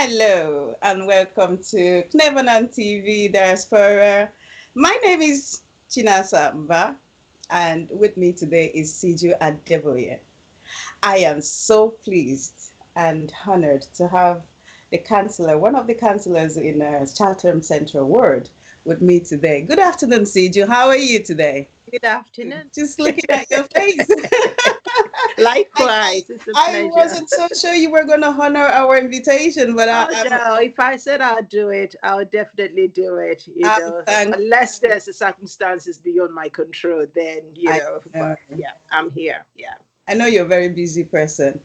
Hello and welcome to Clevenard TV Diaspora. My name is Chinasa Mba and with me today is Siju Adeoye. I am so pleased and honored to have the councillor, one of the councillors in Chatham Central Ward, with me today. Good afternoon, Siju. How are you today? Good afternoon. Just looking at your face. Likewise, it's a pleasure. I wasn't so sure you were going to honor our invitation, but no, if I said I'll do it, I'll definitely do it. Unless there's a circumstances beyond my control, then But yeah, I'm here. Yeah. I know you're a very busy person.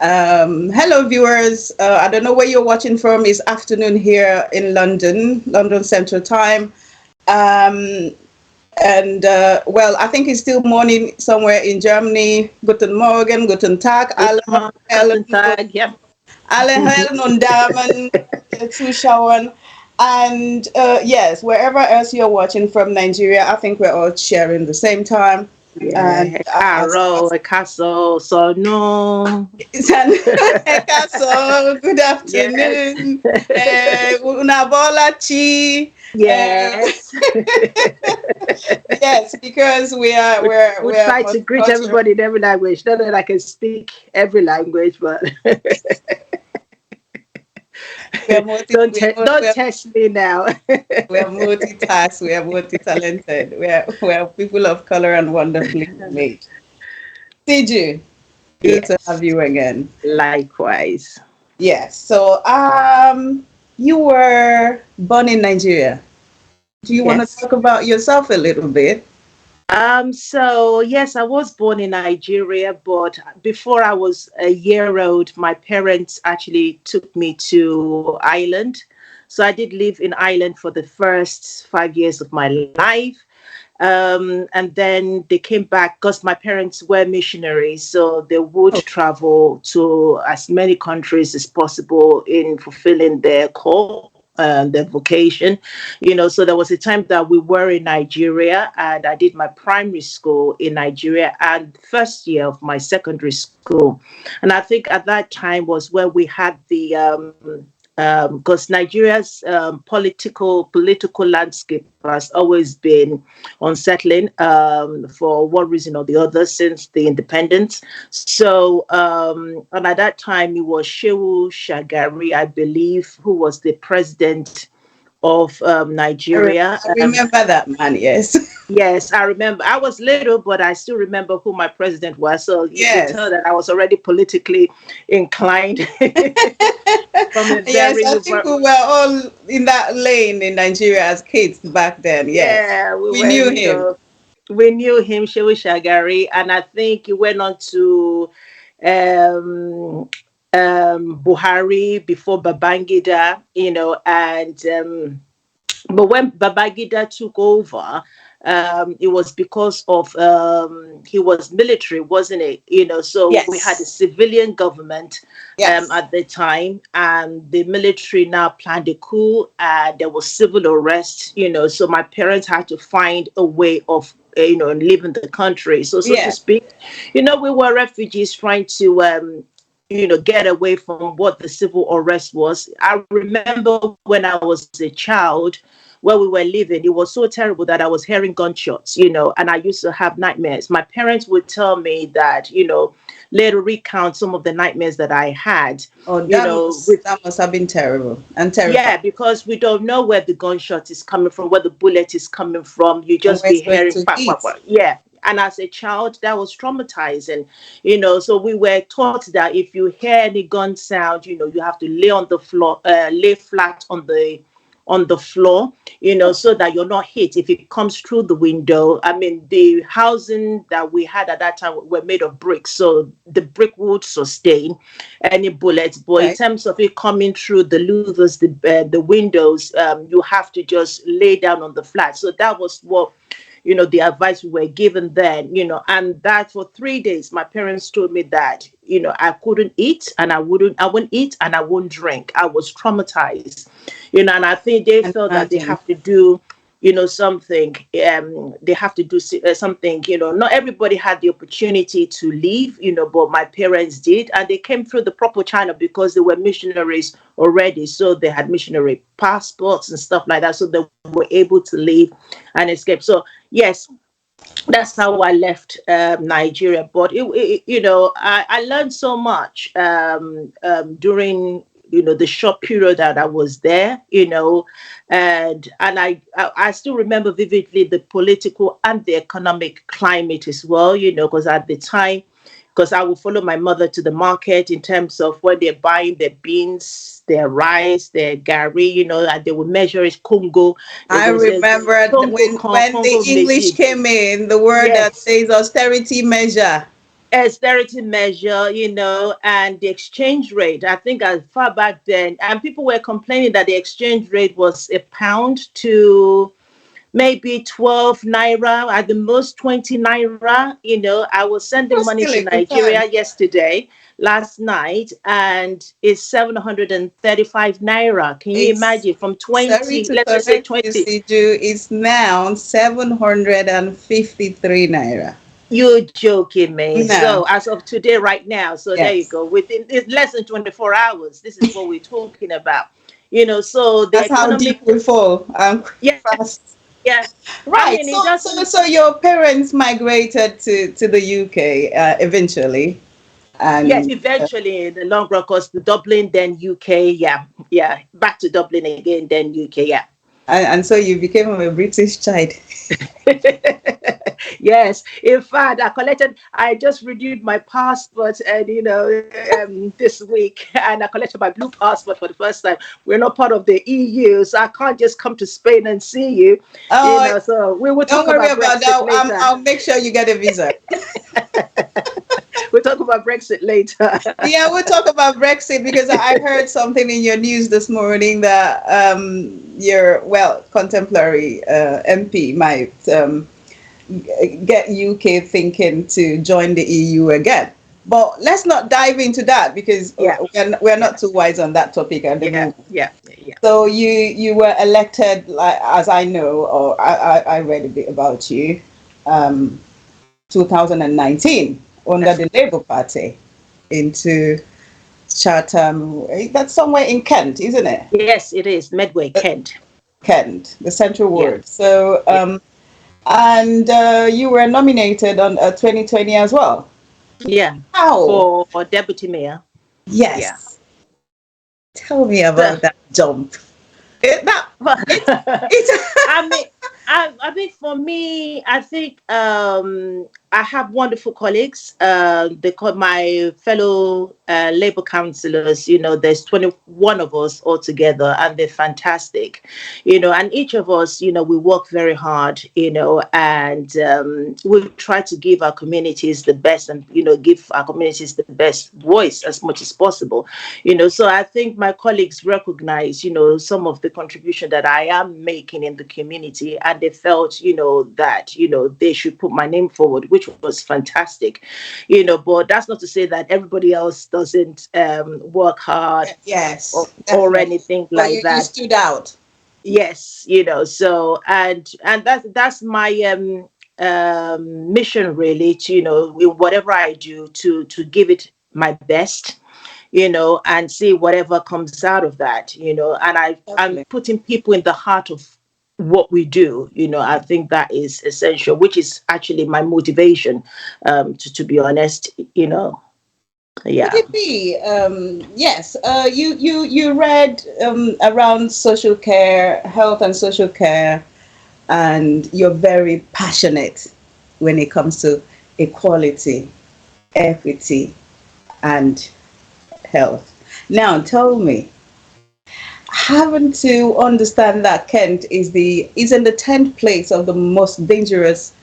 Hello, viewers. I don't know where you're watching from. It's afternoon here in London Central Time. Well, I think it's still morning somewhere in Germany. Guten Morgen, guten Tag. Guten Tag, yeah. Alle Herren und Damen, Zuschauern. And yes, wherever else you're watching from Nigeria, I think we're all sharing the same time. Yeah, Caro, Castle, so no. Castle, good afternoon. Unabola Chi. Yes. Yes, because we try to greet everybody in every language. Not that I can speak every language, but don't test me now. We are multitask. We are multi-talented. We are people of color and wonderfully made. Siju, good to have you again. Likewise. Yes. So, you were born in Nigeria. Do you want to talk about yourself a little bit? So yes, I was born in Nigeria, but before I was a year old, my parents actually took me to Ireland. So I did live in Ireland for the first 5 years of my life. And then they came back because my parents were missionaries. So they would travel to as many countries as possible in fulfilling their call. Their vocation, so there was a time that we were in Nigeria and I did my primary school in Nigeria and first year of my secondary school. And I think at that time was where we had the because Nigeria's political landscape has always been unsettling for one reason or the other since the independence. So, and at that time, it was Shehu Shagari, I believe, who was the president of Nigeria. I remember that man, yes. Yes, I remember. I was little, but I still remember who my president was. So you can tell that I was already politically inclined. Yes, I think we were all in that lane in Nigeria as kids back then. Yes. Yeah, we knew him. We knew him, Shehu Shagari, and I think he went on to Buhari before Babangida, and but when Babangida took over, it was because of he was military, wasn't it? So we had a civilian government at the time, and the military now planned a coup, and there was civil unrest, so my parents had to find a way of leaving the country. So to speak, we were refugees trying to get away from what the civil unrest was. I remember when I was a child, where we were living, it was so terrible that I was hearing gunshots, and I used to have nightmares. My parents would tell me that, later recount some of the nightmares that I had. Oh, that must have been terrible and terrible. Yeah, because we don't know where the gunshot is coming from, where the bullet is coming from. You just be hearing, yeah. And as a child, that was traumatizing, so we were taught that if you hear any gun sound, you have to lay on the floor, lay flat on the floor, so that you're not hit if it comes through the window. I mean, the housing that we had at that time were made of bricks, so the brick would sustain any bullets. But in terms of it coming through the louvers, the windows, you have to just lay down on the flat. So that was what the advice we were given then, and that for 3 days, my parents told me that, I couldn't eat and I wouldn't eat and I wouldn't drink. I was traumatized, and I think they felt that they have to do something, they have to do something, not everybody had the opportunity to leave, but my parents did, and they came through the proper channel because they were missionaries already. So they had missionary passports and stuff like that. So they were able to leave and escape. So yes, that's how I left Nigeria. But I learned so much during the short period that I was there. And I still remember vividly the political and the economic climate as well. Because at the time, because I would follow my mother to the market in terms of where they're buying their beans, their rice, their gari, and they would measure it Congo. I remember when the English came in, the word that says austerity measure. Austerity measure, and the exchange rate. I think as far back then, and people were complaining that the exchange rate was a pound to maybe 12 naira, at the most 20 naira. I was sending money to Nigeria last night, and it's 735 naira. Can you imagine? From 20, let's say 20. It's now 753 naira. You're joking me. No. So as of today, right now, so there you go. Within less than 24 hours, this is what we're talking about. So the that's how deep we fall. Fast. Yeah. Right. So your parents migrated to the UK eventually. And, yes, eventually in the long run, because the Dublin, then UK, back to Dublin again, then UK, And so you became a British child. Yes, in fact, I just renewed my passport, and this week, and I collected my blue passport for the first time. We're not part of the EU, so I can't just come to Spain and see you. So we will talk about that later. I'll make sure you get a visa. We'll talk about Brexit later. Yeah, we'll talk about Brexit, because I heard something in your news this morning that your contemporary MP might get UK thinking to join the EU again. But let's not dive into that, because we're not too wise on that topic at the moment. Yeah. So you were elected, as I know, or I read a bit about you, 2019 under the Labour Party into Chatham. That's somewhere in Kent, isn't it? Yes, it is. Medway, Kent. Kent, the central ward. So, and you were nominated on 2020 as well. Yeah. How? For deputy mayor. Yes. Yeah. Tell me about that jump. I mean, for me, I think I have wonderful colleagues. They call my fellow Labour councillors. There's 21 of us all together, and they're fantastic. And each of us, we work very hard. And we try to give our communities the best, and give our communities the best voice as much as possible. So I think my colleagues recognize, some of the contribution that I am making in the community, and they felt, that they should put my name forward, which was fantastic, but that's not to say that everybody else doesn't work hard, or anything like that. You stood out. Yes, so and that's my mission, really, to whatever I do, to give it my best, and see whatever comes out of that, and I'm putting people in the heart of what we do. I think that is essential, which is actually my motivation, to be honest. Yeah. Could it be? Yes. You read around social care, health and social care, and you're very passionate when it comes to equality, equity, and health. Now, tell me, having to understand that Kent is in the 10th place of the most dangerous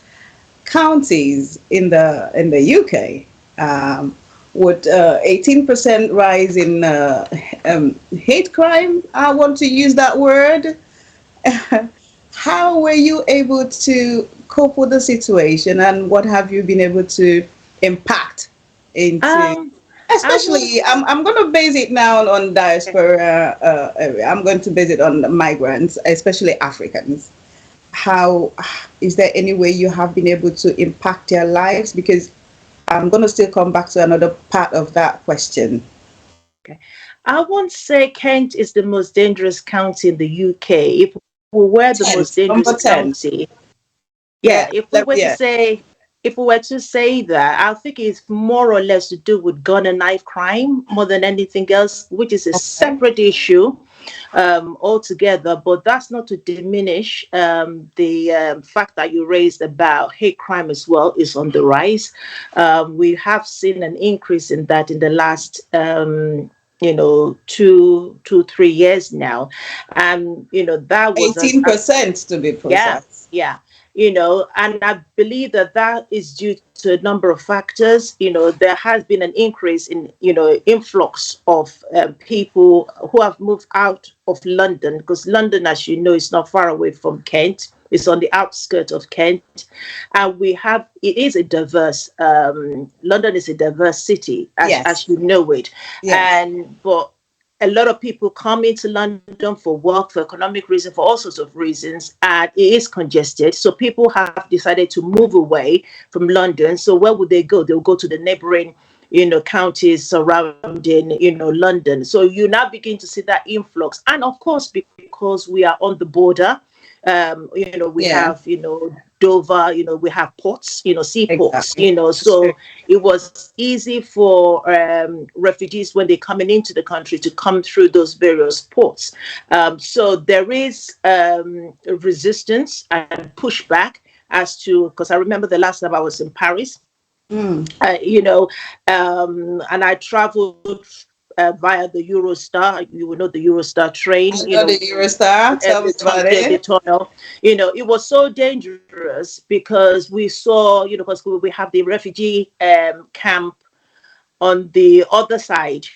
counties in the UK, with 18% rise in hate crime. I want to use that word. How were you able to cope with the situation, and what have you been able to impact into? Especially, I'm going to base it now on diaspora. I'm going to base it on migrants, especially Africans. how is there any way you have been able to impact their lives? Because I'm going to still come back to another part of that question. Okay. I won't say Kent is the most dangerous county in the UK. If we were the most dangerous Number 10. county, yeah, Yeah. if we were to say that, I think it's more or less to do with gun and knife crime more than anything else, which is a Okay. separate issue altogether. But that's not to diminish the fact that you raised about hate crime as well is on the rise. We have seen an increase in that in the last 3 years now. And that was 18% to be yeah, precise. yeah. And I believe that is due to a number of factors. There has been an increase in, influx of people who have moved out of London, because London, as you know, is not far away from Kent. It's on the outskirts of Kent. And it is a diverse, London is a diverse city, as you know it. Yes. But a lot of people come into London for work, for economic reasons, for all sorts of reasons, and it is congested. So people have decided to move away from London. So where would they go? They'll go to the neighboring, counties surrounding, London. So you now begin to see that influx. And of course, because we are on the border, we have, Dover, we have ports, seaports, Exactly. so it was easy for refugees when they're coming into the country to come through those various ports. So there is resistance and pushback because I remember the last time I was in Paris, and I traveled via the Eurostar. You will know the Eurostar train. I know the Eurostar. Tell me about The it. tunnel. It was so dangerous because we saw, because we have the refugee camp on the other side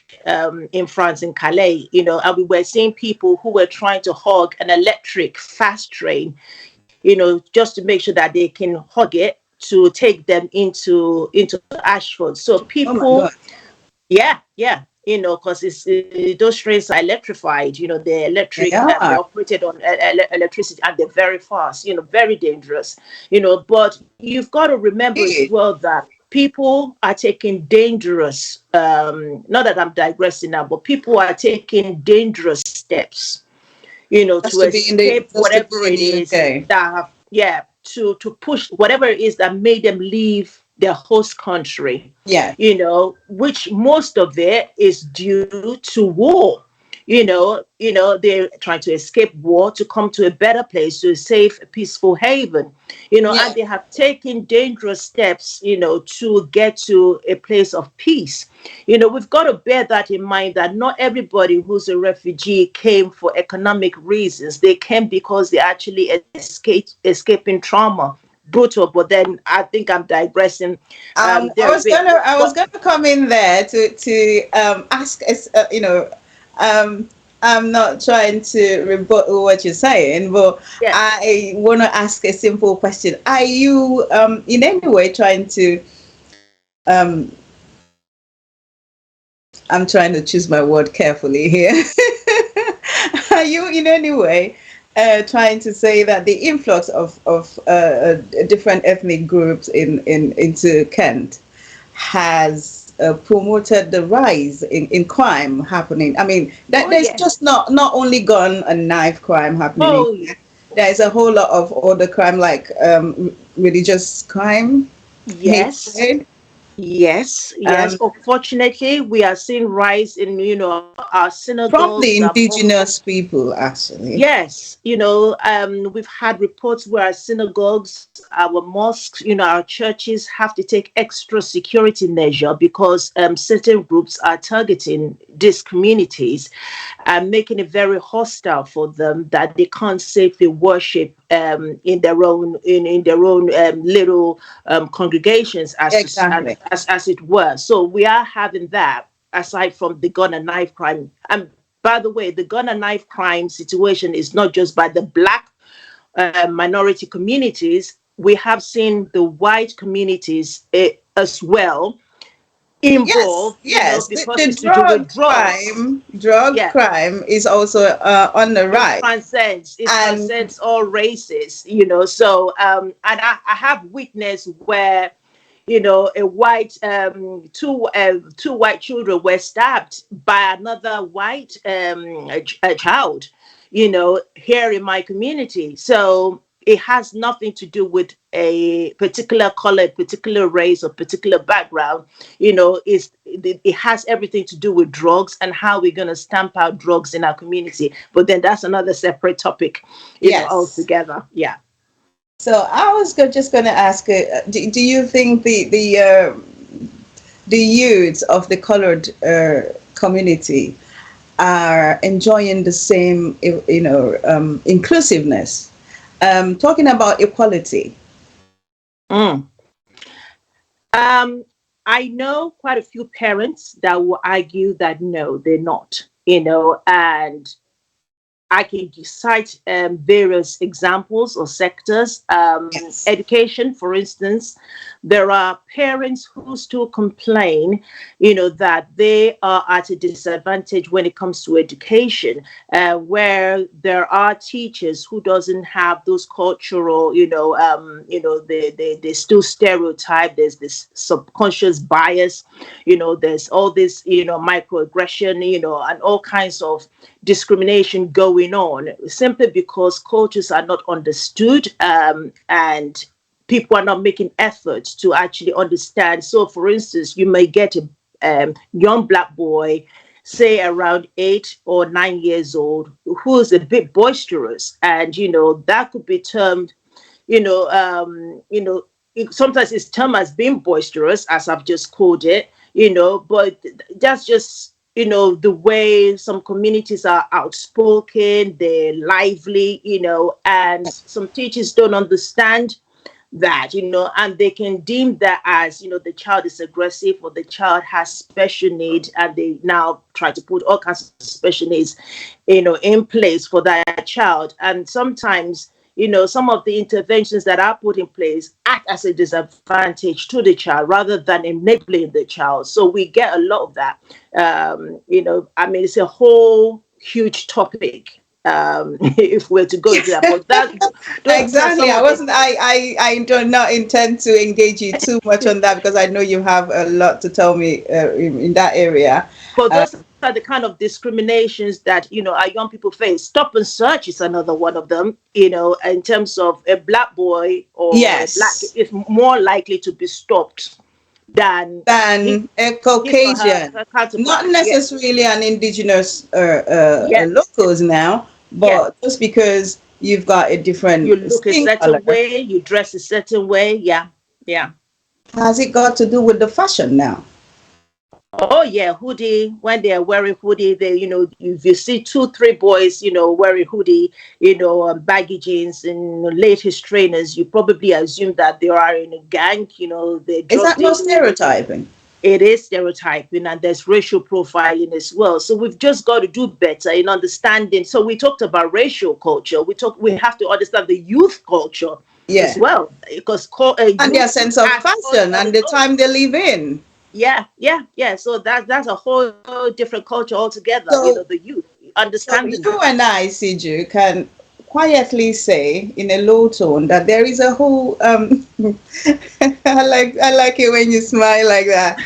in France, in Calais, and we were seeing people who were trying to hug an electric fast train, just to make sure that they can hug it to take them into Ashford. So Oh my people, God. yeah, because those trains are electrified. They're They electric. They're are. operated on electricity, and they're very fast. Very dangerous. But you've got to remember as Hey, well that people are taking dangerous. Not that I'm digressing now, but people are taking dangerous steps. To escape just to whatever be in it the is UK. that to push whatever it is that made them leave their host country, Yeah. which most of it is due to war. They're trying to escape war to come to a better place, to a safe, peaceful haven, Yeah. and they have taken dangerous steps, to get to a place of peace. We've got to bear that in mind, that not everybody who's a refugee came for economic reasons. They came because they actually escaping trauma. Brutal, but then I think I'm digressing. I was gonna come in there to ask us. Um, I'm not trying to rebuttal what you're saying, but Yeah. I want to ask a simple question. Are you in any way trying to um, I'm trying to choose my word carefully here. Are you in any way trying to say that the influx of different ethnic groups into Kent has promoted the rise in crime happening? I mean, Oh there's yeah. just not only gun and knife crime happening in Oh Kent. There's a whole lot of other crime like religious crime, yes. hatred. Yes. Um, Unfortunately, we are seeing rise in, our from the synagogues, our indigenous mosques. people, actually. Yes, we've had reports where our synagogues, our mosques, our churches have to take extra security measure because certain groups are targeting these communities and making it very hostile for them, that they can't safely worship in their own little congregations, Exactly. as it were. So we are having that, aside from the gun and knife crime. And by the way, the gun and knife crime situation is not just by the Black minority communities. We have seen the white communities as well Yes, involved, yes. because The it's to do with drugs. drug Yeah, crime is also on the rise. it And transcends all races, so and I have witnessed where a white two white children were stabbed by another white a child, here in my community. So it has nothing to do with a particular color, particular race, or particular background. It has everything to do with drugs and how we're going to stamp out drugs in our community. But then that's another separate topic, yes. altogether. Yeah. So I was just going to ask, do you think the youths of the colored community are enjoying the same, inclusiveness? Talking about equality. Mm. Um, I know quite a few parents that will argue that no, they're not, and I can cite various examples or sectors. Yes. Education, for instance, there are parents who still complain, that they are at a disadvantage when it comes to education, where there are teachers who doesn't have those cultural, they still stereotype. There's this subconscious bias, there's all this, microaggression, and all kinds of discrimination going on simply because cultures are not understood, and people are not making efforts to actually understand. So, for instance, you may get a young black boy, say around 8 or 9 years old, who is a bit boisterous, and that could be termed, sometimes it's termed as being boisterous, as I've just called it, but that's just the way some communities are outspoken, they're lively, and some teachers don't understand that, and they can deem that as, the child is aggressive or the child has special needs, and they now try to put all kinds of special needs, in place for that child. And sometimes, some of the interventions that are put in place act as a disadvantage to the child rather than enabling the child. So we get a lot of that. It's a whole huge topic, if we're to go into that. But those are Exactly. some I of wasn't. the. I do not intend to engage you too much on that because I know you have a lot to tell me in that area. But those are the kind of discriminations that our young people face. Stop and search is another one of them. In terms of a black boy or a black Yes. is more likely to be stopped than Than a his or her, Caucasian, her not counterpart. Yes, necessarily an indigenous yes, locals now, yes. but just because you've got a You different look a skin certain color, way, you dress a certain way. Yeah, yeah. has it got to do with the fashion now? Oh yeah, hoodie. When they are wearing hoodie, they, if you see 2, 3 boys, wearing hoodie, baggy jeans and latest trainers, you probably assume that they are in a gang. They're Is drug that not dealing. stereotyping? It is stereotyping, and there's racial profiling as well. So we've just got to do better in understanding. So we talked about racial culture. We have to understand the youth culture as Yeah. well, because And their youth sense of has fashion on and its the own. time they live in. Yeah, yeah, yeah. So that's a whole different culture altogether. So, The youth so understanding you that. and I, Siju, can quietly say in a low tone that there is a whole I like it when you smile like that.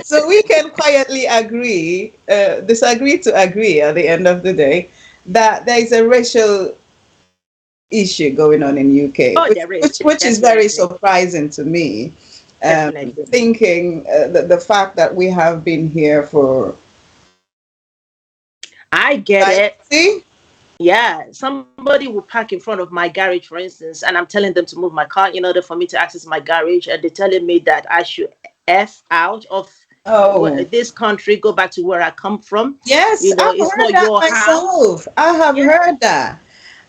So we can quietly disagree to agree at the end of the day that there is a racial issue going on in UK, Oh, which there is which, which is very definitely, surprising to me. definitely. Thinking the fact that we have been here for I get it. see. Yeah, somebody will park in front of my garage, for instance, and I'm telling them to move my car in order for me to access my garage, and they're telling me that I should f out of Oh, this country, go back to where I come from. yes, I've It's heard not that your house. myself. I have Yeah. heard that.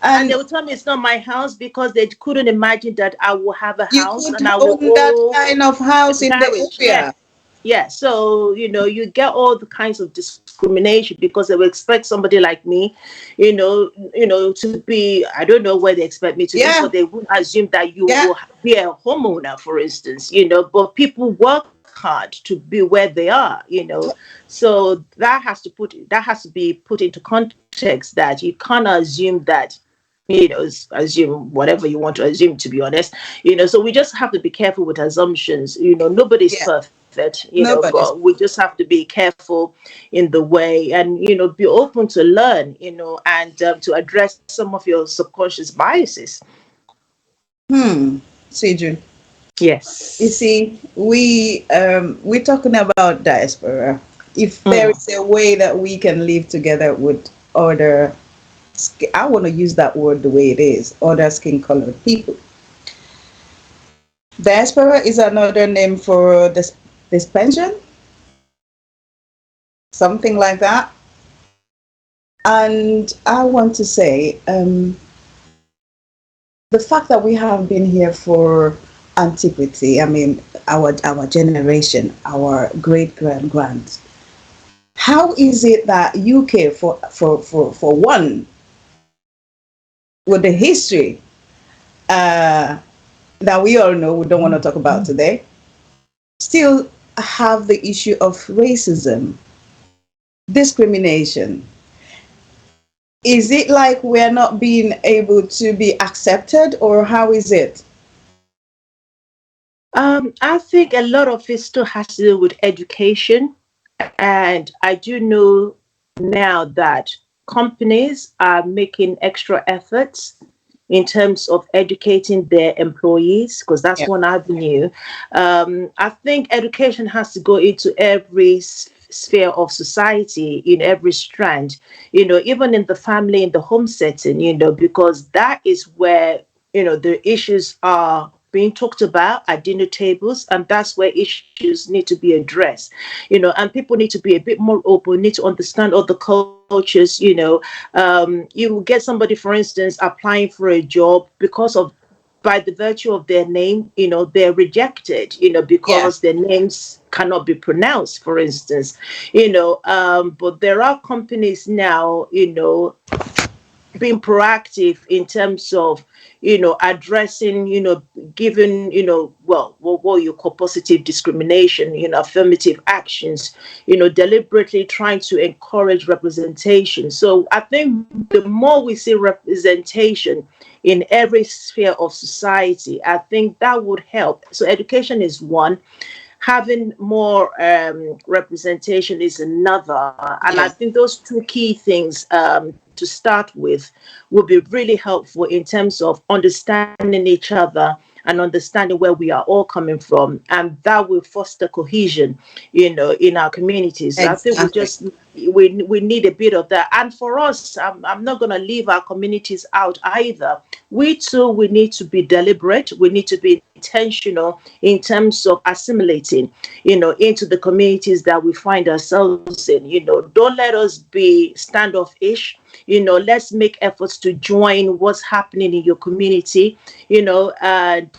And they And will tell me it's not my house because they couldn't imagine that I will have a you house could and I will own that own kind of house a in the garage. Yeah. area. Yeah. So, you get all the kinds of discrimination because they will expect somebody like me, to be, I don't know where they expect me to be, Yeah, but they would assume that you yeah. will be a homeowner, for instance, but people work hard to be where they are, So that has to be put into context, that you can't assume that, assume whatever you want to assume, to be honest. So we just have to be careful with assumptions. Nobody's Yeah. perfect, Nobody's. but we just have to be careful in the way, and be open to learn, and to address some of your subconscious biases. Siju. You Yes. see, we're talking about diaspora. If there Mm. is a way that we can live together with other, I want to use that word the way it is, other skin colored people. Diaspora is another name for this pension, something like that. And I want to say, the fact that we have been here for antiquity, I mean, our generation, our great grands. How is it that UK, for one, with the history that we all know, we don't want to talk about today, still have the issue of racism, discrimination? Is it like we're not being able to be accepted, or how is it? I think a lot of it still has to do with education. And I do know now that companies are making extra efforts in terms of educating their employees, because that's Yeah. one avenue. I think education has to go into every sphere of society, in every strand, even in the family, in the home setting, because that is where, the issues are being talked about at dinner tables, and that's where issues need to be addressed, and people need to be a bit more open, need to understand other cultures. You will get somebody, for instance, applying for a job, because of, by the virtue of their name, they're rejected, Yeah. because their names cannot be pronounced, for instance. But there are companies now, being proactive in terms of, addressing, giving, well, what you call positive discrimination, affirmative actions, deliberately trying to encourage representation. So I think the more we see representation in every sphere of society, I think that would help. So education is one. Having more representation is another. And I Yes. think those two key things, to start with, will be really helpful in terms of understanding each other and understanding where we are all coming from. And that will foster cohesion, in our communities. So I think Exactly. we need a bit of that. And for us, I'm not going to leave our communities out either. We too, we need to be deliberate. We need to be intentional in terms of assimilating, into the communities that we find ourselves in. Don't let us be standoffish. Let's make efforts to join what's happening in your community, and,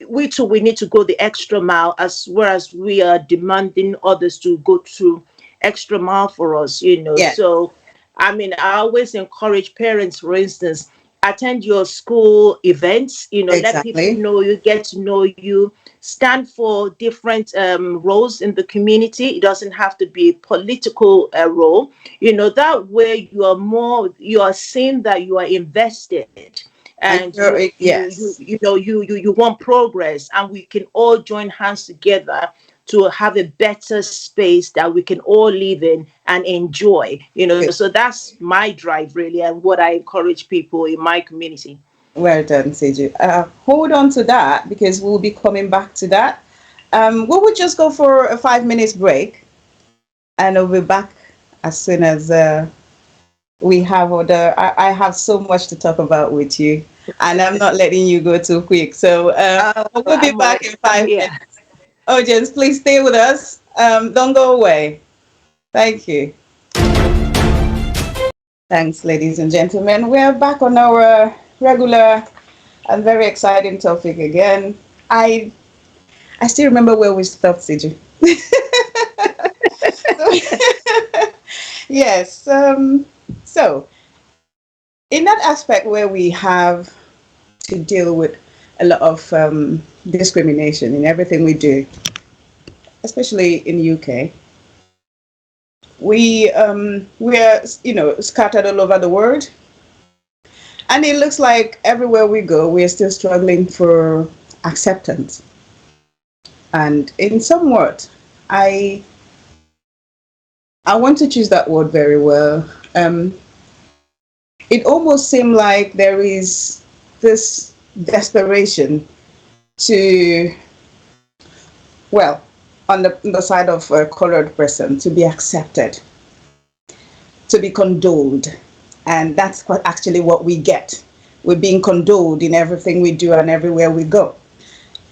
we too, we need to go the extra mile, as well as we are demanding others to go to extra mile for us. Yeah. So I mean, I always encourage parents, for instance, attend your school events, let people Exactly. know you, get to know you, stand for different roles in the community. It doesn't have to be a political role. That way you are saying that you are invested, And and you you you yes. you know you want progress, and we can all join hands together to have a better space that we can all live in and enjoy. Good. So that's my drive, really, and what I encourage people in my community. Well done, Siju. Hold on to that, because we'll be coming back to that. We will just go for a 5 minutes break, and we'll be back as soon as we have other. I have so much to talk about with you, and I'm not letting you go too quick. So we'll be I'm back in I'm 5 minutes. here. Audience, please stay with us. Don't go away. Thank you. Thanks, ladies and gentlemen. We're back on our regular and very exciting topic again. I I still remember where we stopped, Siju. Yes. So in that aspect where we have to deal with a lot of discrimination in everything we do, especially in UK. We are, you know, scattered all over the world, and it looks like everywhere we go, we are still struggling for acceptance. And in somewhat, I want to choose that word very well. It almost seemed like there is this desperation to, well, on the side of a colored person, to be accepted, to be condoled. And that's actually what we get. We're being condoled in everything we do and everywhere we go.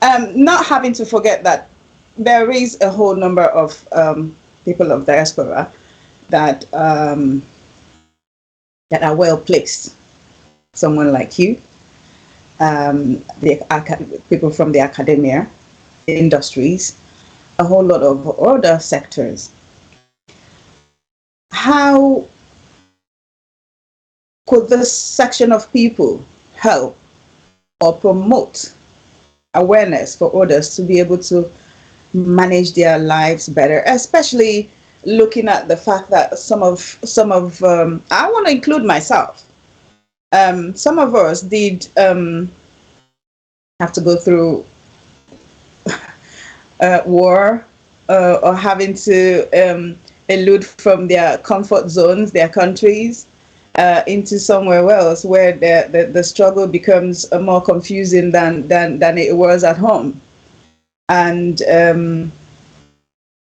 Not having to forget that there is a whole number of people of diaspora that that are well placed. Someone like you, people from the academia, industries, a whole lot of other sectors. How could this section of people help or promote awareness for others to be able to manage their lives better, especially looking at the fact that some of I want to include myself. Some of us did have to go through war or having to elude from their comfort zones, their countries, into somewhere else where the struggle becomes more confusing than it was at home. And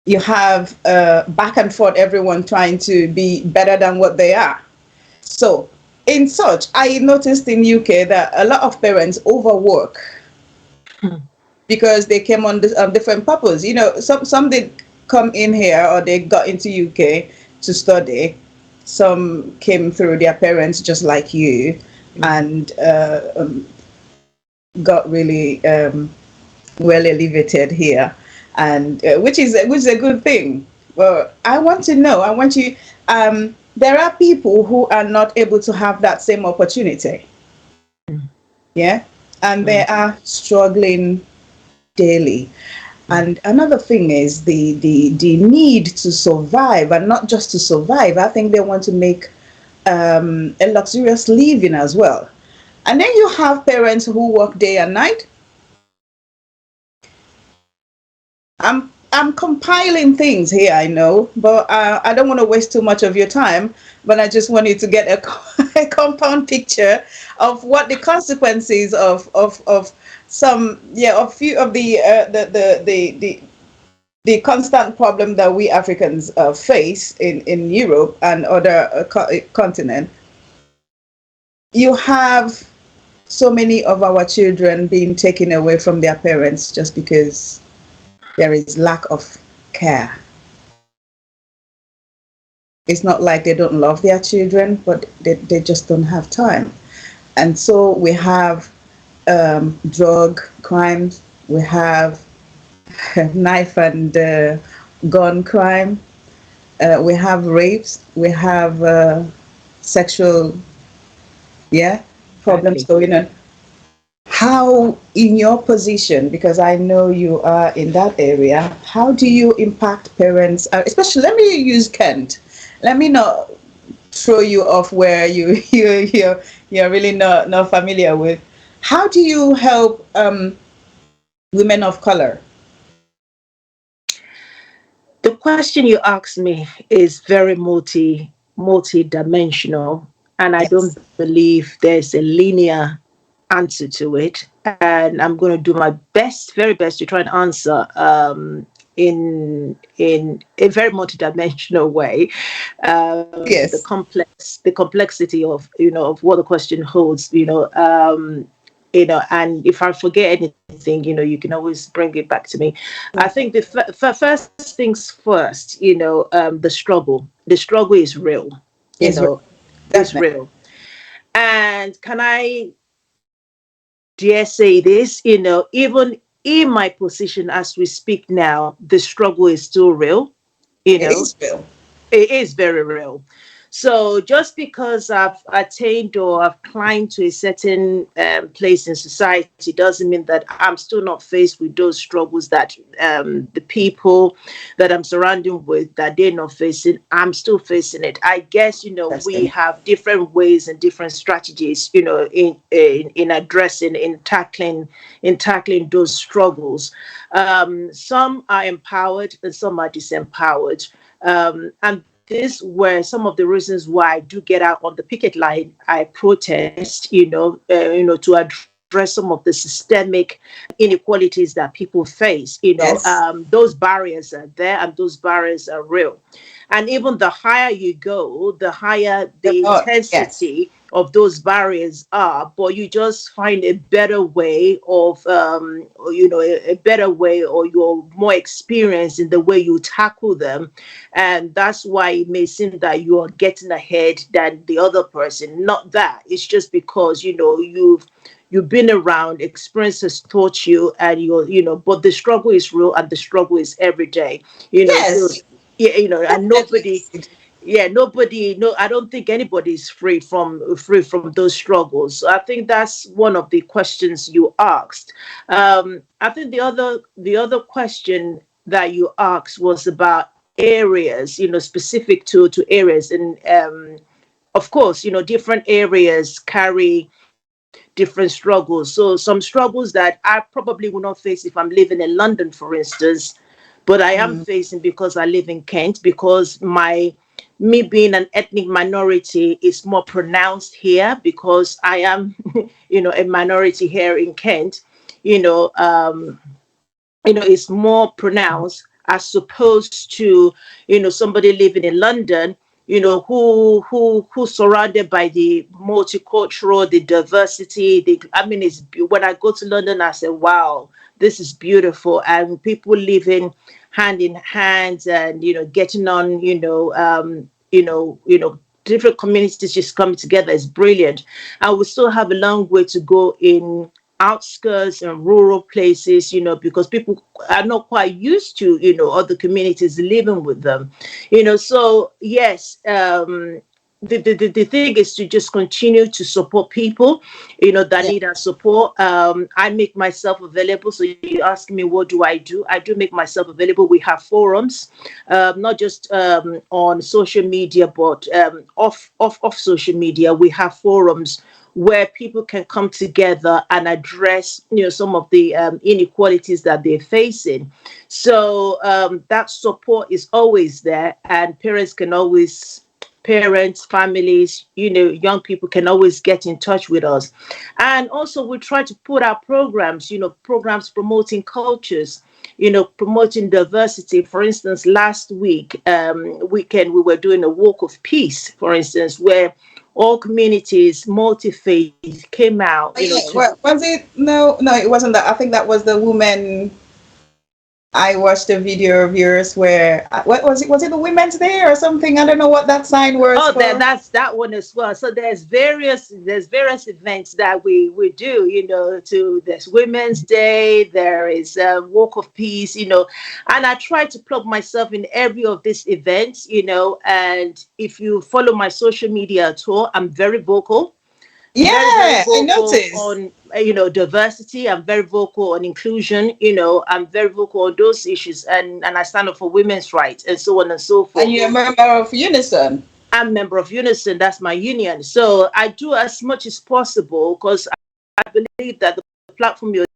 you have back and forth, everyone trying to be better than what they are. So in such, I noticed in UK that a lot of parents overwork because they came on different purpose. You know, some did come in here or they got into UK to study. Some came through their parents just like you and got really well elevated here, and which is a good thing. Well, I want to know, I want you, there are people who are not able to have that same opportunity. Yeah, and they are struggling daily. And another thing is the need to survive, and not just to survive. I think they want to make a luxurious living as well. And then you have parents who work day and night. I'm compiling things here, I know, but I don't want to waste too much of your time. But I just want you to get a compound picture of what the consequences of some, a few of the constant problem that we Africans face in Europe and other continents. You have so many of our children being taken away from their parents just because there is lack of care. It's not like they don't love their children, but they just don't have time. And so we have drug crimes, we have knife and gun crime, we have rapes, we have sexual problems going on. How, in your position, because I know you are in that area, how do you impact parents, especially, let me use Kent. Let me not throw you off where you're really not familiar with. How do you help women of color? The question you asked me is very multi-dimensional, and I don't believe there's a linear answer to it. And I'm going to do my very best to try and answer in a very multidimensional way. The complexity of of what the question holds. And if I forget anything, you can always bring it back to me. I think the first things first, the struggle is real. It's real. And can I dare say this, even in my position as we speak now, the struggle is still real. It is real. It is very real. So just because I've attained or I've climbed to a certain place in society doesn't mean that I'm still not faced with those struggles that the people that I'm surrounding with, that they're not facing. I'm still facing it. I guess, we Interesting. have different ways and different strategies, in addressing, in tackling those struggles. Some are empowered and some are disempowered. And these were some of the reasons why I do get out on the picket line. I protest, to address some of the systemic inequalities that people face. Yes. Those barriers are there and those barriers are real. And even the higher you go, the higher The the more, yes. intensity of those barriers are, but you just find a better way of, a better way, or you're more experienced in the way you tackle them. And that's why it may seem that you're getting ahead than the other person. Not that. It's just because, you've been around, experience has taught you, and but the struggle is real and the struggle is every day. So Yes, yeah, and definitely. nobody, yeah, nobody, no, I don't think anybody is free from those struggles. So I think that's one of the questions you asked. I think the other question that you asked was about areas, specific to areas, and of course, different areas carry different struggles. So some struggles that I probably will not face if I'm living in London, for instance, but I am Mm. facing because I live in Kent, because me being an ethnic minority is more pronounced here, because I am, a minority here in Kent. You know, um, it's more pronounced as opposed to, somebody living in London, who's surrounded by the multicultural, the diversity. I mean, when I go to London, I say, wow, this is beautiful, and people living hand in hand, and getting on, different communities just coming together is brilliant. And we still have a long way to go in outskirts and rural places, because people are not quite used to, other communities living with them. So yes, the thing is to just continue to support people, that Yeah. need our support. I make myself available. So you ask me, what do? I do make myself available. We have forums, not just on social media, but off social media. We have forums where people can come together and address, some of the inequalities that they're facing. So that support is always there, and parents, families, young people can always get in touch with us. And also we try to put our programs, programs promoting cultures, promoting diversity. For instance, last weekend, we were doing a walk of peace, for instance, where all communities, multi-faith came out, Oh, yeah. to. Was it? No, no, it wasn't that. I think that was the woman. I watched a video of yours where what was it? Was it the Women's Day or something? I don't know what that sign was Oh, for. that's that one as well. So there's various events that we do. There's Women's Day, there is Walk of Peace. And I try to plug myself in every of these events. And if you follow my social media at all, I'm very vocal. Very, very Yeah, I vocal noticed. on diversity. I'm very vocal on inclusion. I'm very vocal on those issues, and I stand up for women's rights and so on and so And forth. you're a member of Unison. I'm a member of Unison. That's my union. So I do as much as possible, because I believe that the platform you're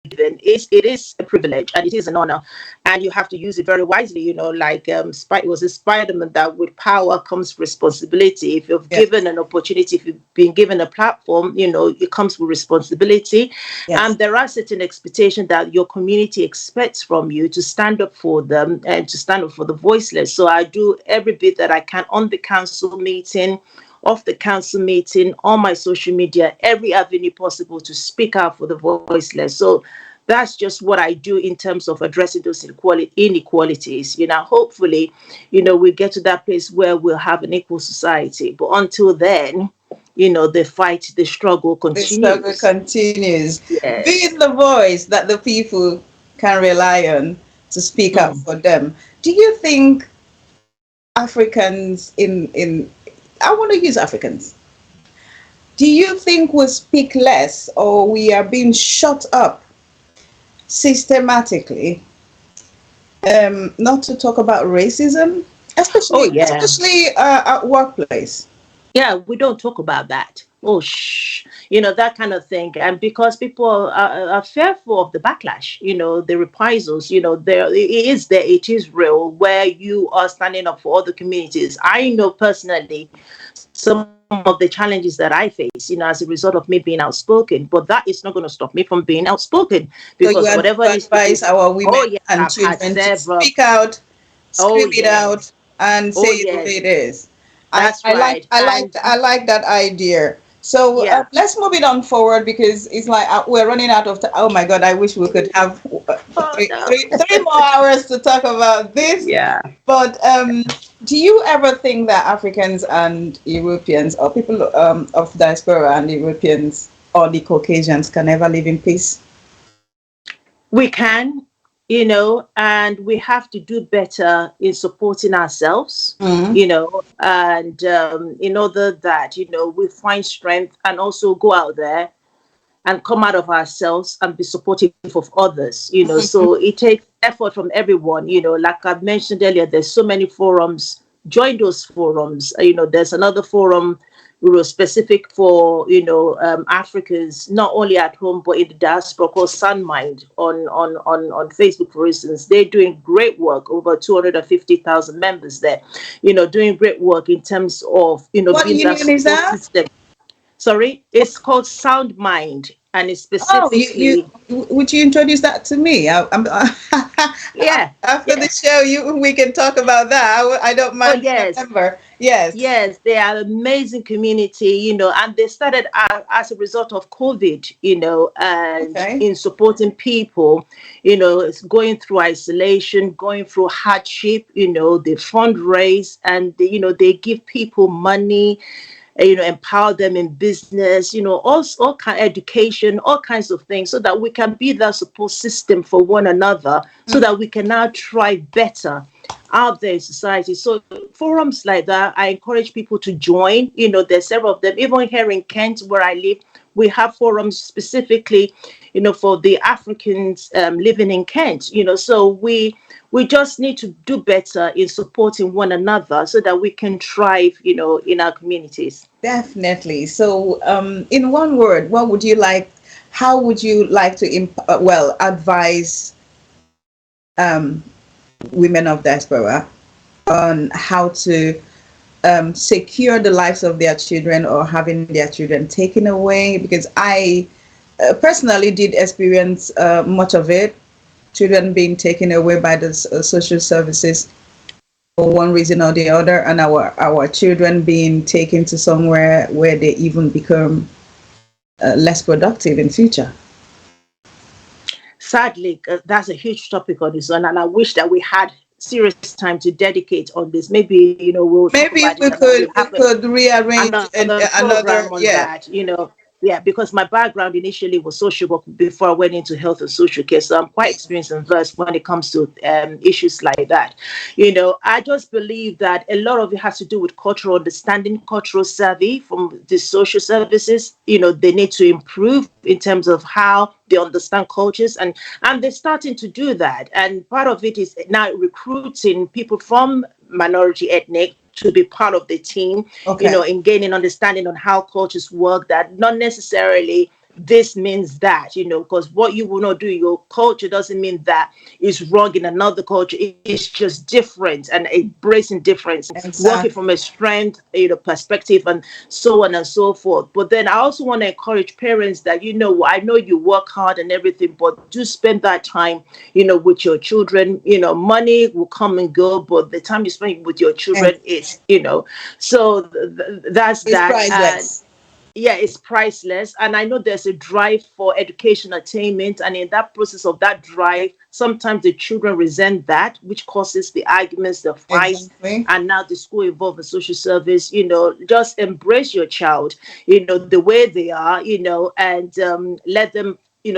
given it is a privilege and it is an honor, and you have to use it very wisely. Like it was a Spider-Man, that with power comes responsibility. If you've Yes, given an opportunity, if you've been given a platform, it comes with responsibility. And yes. there are certain expectations that your community expects from you, to stand up for them and to stand up for the voiceless. So I do every bit that I can on the council meeting, off the council meeting, on my social media, every avenue possible to speak out for the voiceless. So that's just what I do in terms of addressing those inequalities. Hopefully, we get to that place where we'll have an equal society. But until then, the fight, the struggle The struggle continues. continues. Yes. Being the voice that the people can rely on to speak up Mm. for them. Do you think Africans in I want to use Africans. Do you think we speak less, or we are being shut up systematically? Not to talk about racism, Oh especially yeah. at workplace. Yeah, we don't talk about that. Oh, shh, that kind of thing. And because people are fearful of the backlash, the reprisals, there it is there, it is real, where you are standing up for other communities. I know personally some of the challenges that I face, as a result of me being outspoken, but that is not going to stop me from being outspoken, So you because whatever needs to be. advise our women Oh yes, and I've had children to several. speak out, Oh scream it out, yes. and say Oh it the way yes. it is. That's right. And I like that idea. So yeah. let's move it on forward, because it's like we're running out of time. Oh my God, I wish we could have Oh no. three more hours to talk about this. Yeah. But do you ever think that Africans and Europeans, or people of diaspora and Europeans, or the Caucasians, can ever live in peace? We can, and we have to do better in supporting ourselves, Mm. and in order that, we find strength and also go out there and come out of ourselves and be supportive of others, so it takes effort from everyone, like I've mentioned earlier. There's so many forums. Join those forums. There's another forum, specific for Africans, not only at home but in the diaspora, called Sunmind on Facebook, for instance. They're doing great work, over 250,000 members there, doing great work in terms of What being that union is support that? system. Sorry, it's called Sound Mind, and it's Oh, specifically. would you introduce that to me? Yeah, After the yeah. show, we can talk about that. I don't Oh mind being a yes, member. Yes. yes, they are an amazing community, and they started as a result of COVID, and Okay. in supporting people, it's going through isolation, going through hardship, they fundraise, and they give people money, empower them in business, all kind education, all kinds of things, so that we can be that support system for one another, so that we can now thrive better out there in society. So forums like that, I encourage people to join. There's several of them. Even here in Kent, where I live, we have forums specifically, for the Africans living in Kent. So we just need to do better in supporting one another, so that we can thrive, in our communities. Definitely. So, in one word, what would you like? How would you like to, advise um, women of diaspora on how to secure the lives of their children, or having their children taken away? Because I personally did experience much of it, children being taken away by the social services for one reason or the other, and our children being taken to somewhere where they even become less productive in future. Sadly, that's a huge topic on its own, and I wish that we had serious time to dedicate on this. Maybe we'll talk Maybe about it, we and then we'll have could rearrange another another, program on yeah. that. Yeah, because my background initially was social work before I went into health and social care, so I'm quite experienced and versed when it comes to issues like that. I just believe that a lot of it has to do with cultural understanding, cultural savvy from the social services. They need to improve in terms of how they understand cultures, and they're starting to do that. And part of it is now recruiting people from minority ethnic to be part of the team, Okay. in gaining understanding on how cultures work, that not necessarily this means that, because what you will not do, your culture doesn't mean that is wrong in another culture. It's just different, and embracing difference, working Exactly. from a strength, perspective, and so on and so forth. But then I also want to encourage parents that, I know you work hard and everything, but do spend that time, with your children. Money will come and go, but the time you spend with your children is, so that's It's that. And priceless. yeah, it's priceless. And I know there's a drive for education attainment. And in that process of that drive, sometimes the children resent that, which causes the arguments, the fights. Exactly. And now the school involved in social service, just embrace your child, the way they are, and let them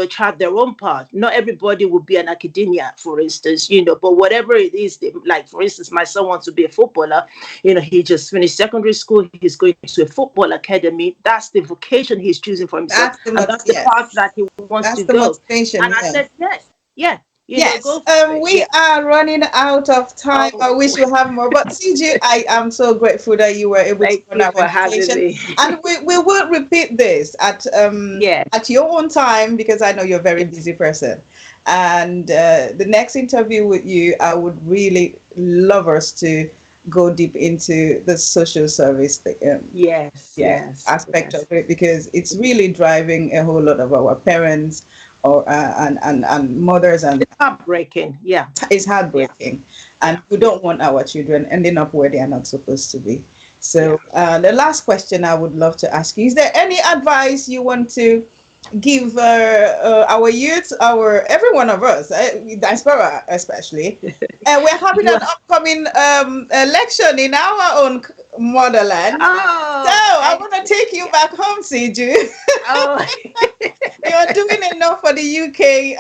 chart their own path. Not everybody will be an academia, for instance, but whatever it is, like, for instance, my son wants to be a footballer. He just finished secondary school. He's going to a football academy. That's the vocation he's choosing for himself. And that's the path that he wants That's to the go. motivation. And I said, yes, yeah. Yes, Go for it. we are running out of time. I wish we have more. But CJ, I am so grateful that you were able to run our invitation. And we will repeat this at your own time, because I know you're a very busy person. And the next interview with you, I would really love us to go deep into the social service aspect of it, because it's really driving a whole lot of our parents and mothers, and it's heartbreaking. It's heartbreaking, and we don't want our children ending up where they are not supposed to be. So the last question I would love to ask you: is there any advice you want to give our youth, every one of us, diaspora especially? We're having an upcoming election in our own motherland. So I want to take you back home, Siju. You're doing enough for the UK.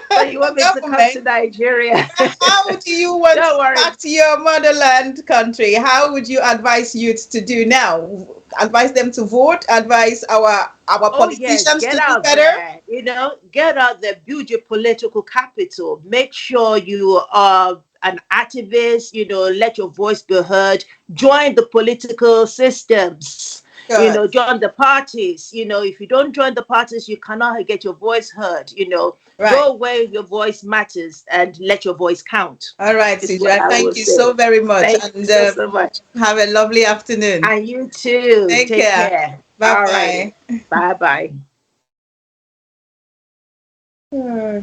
But you want me to come to Nigeria? How do you want to back to your motherland country? How would you advise youth to do now? Advise them to vote? Advise our politicians to do better? There. Get out there, build your political capital. Make sure you are an activist, let your voice be heard. Join the political systems. Good. Join the parties. If you don't join the parties, you cannot get your voice heard. Go where your voice matters and let your voice count. All right, Siju, thank you so very much. Thank you so much. Have a lovely afternoon. And you too. Take care. Bye-bye. Bye-bye. Oh,